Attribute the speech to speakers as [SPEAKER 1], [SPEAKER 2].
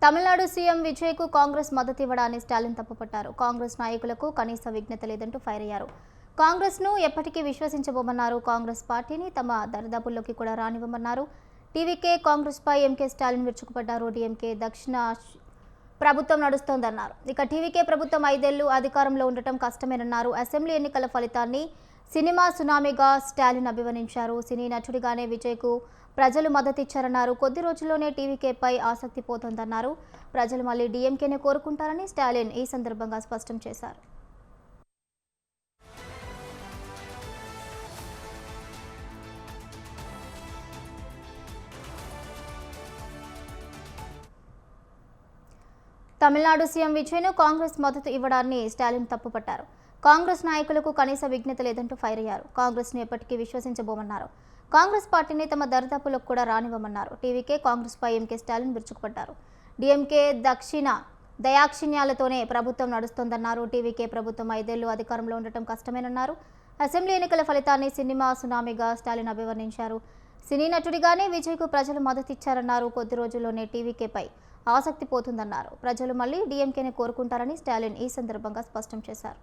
[SPEAKER 1] Tamil Nadu CM విజయ్కు Congress మద్దతు ఇవ్వడాన్ని స్టాలిన్ తప్పుపట్టారు. కాంగ్రెస్ నాయకులకు కనీస విజ్ఞత లేదంటూ ఫైర్ అయ్యారు. కాంగ్రెస్ను ఎప్పటికీ విశ్వసించబోమన్నారు. కాంగ్రెస్ పార్టీని తమ దరిదాపుల్లోకి కూడా రానివ్వమన్నారు. టీవీకే కాంగ్రెస్పై ఎంకే స్టాలిన్ విరుచుకుపడ్డారు. డీఎంకే దక్షిణ ప్రభుత్వం నడుస్తోందన్నారు. ఇక టీవీకే ప్రభుత్వం 5 ఏళ్లు అధికారంలో ఉండటం కష్టమేనన్నారు. అసెంబ్లీ ఎన్నికల ఫలితాన్ని సినిమా సునామీగా స్టాలిన్ అభివర్ణించారు. సినీ నటుడిగానే విజయ్కు ప్రజలు మద్దతిచ్చారన్నారు. కొద్ది రోజుల్లోనే టీవీకేపై ఆసక్తి పోతోందన్నారు. ప్రజలు మళ్లీ డీఎంకేనే కోరుకుంటారని స్టాలిన్ ఈ సందర్భంగా స్పష్టం చేశారు. తమిళనాడు సీఎం విజయ్ను కాంగ్రెస్ మద్దతు ఇవ్వడాన్ని స్టాలిన్ తప్పుపట్టారు. కాంగ్రెస్ నాయకులకు కనీస విజ్ఞత లేదంటూ ఫైర్ అయ్యారు. కాంగ్రెస్ను ఎప్పటికీ విశ్వసించబోమన్నారు. కాంగ్రెస్ పార్టీని తమ దరిదాపులకు కూడా రానివ్వమన్నారు. టీవీకే కాంగ్రెస్పై ఎంకే స్టాలిన్ విరుచుకుపడ్డారు. డీఎంకే దక్షిణ దయాక్షిణ్యాలతోనే ప్రభుత్వం నడుస్తోందన్నారు. టీవీకే ప్రభుత్వం 5 ఏళ్లు అధికారంలో ఉండటం కష్టమేనన్నారు. అసెంబ్లీ ఎన్నికల ఫలితాన్ని సినిమా సునామీగా స్టాలిన్ అభివర్ణించారు. సినీ నటుడిగానే విజయ్కు ప్రజలు మద్దతిచ్చారన్నారు. కొద్ది రోజుల్లోనే టీవీకేపై ఆసక్తి పోతుందన్నారు. ప్రజలు మళ్లీ డీఎంకేనే కోరుకుంటారని స్టాలిన్ ఈ సందర్భంగా స్పష్టం చేశారు.